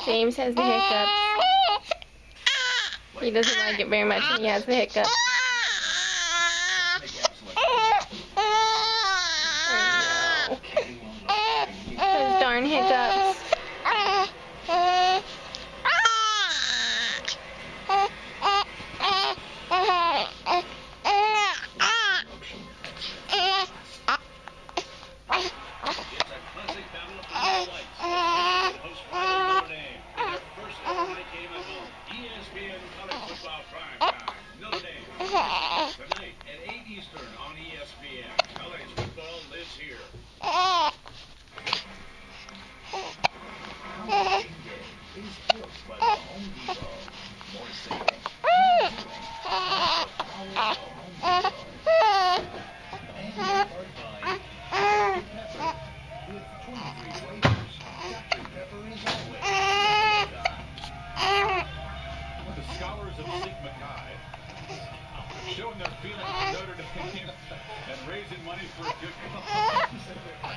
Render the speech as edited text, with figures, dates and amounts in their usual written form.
James has the hiccups. He doesn't like it very much when he has the hiccups. Those darn hiccups. ESPN College Football Primetime. Notre Dame. Tonight at 8 Eastern on ESPN. College football lives here. Scholars of Sigma Chi showing their feelings for Notre Dame and raising money for a good cause.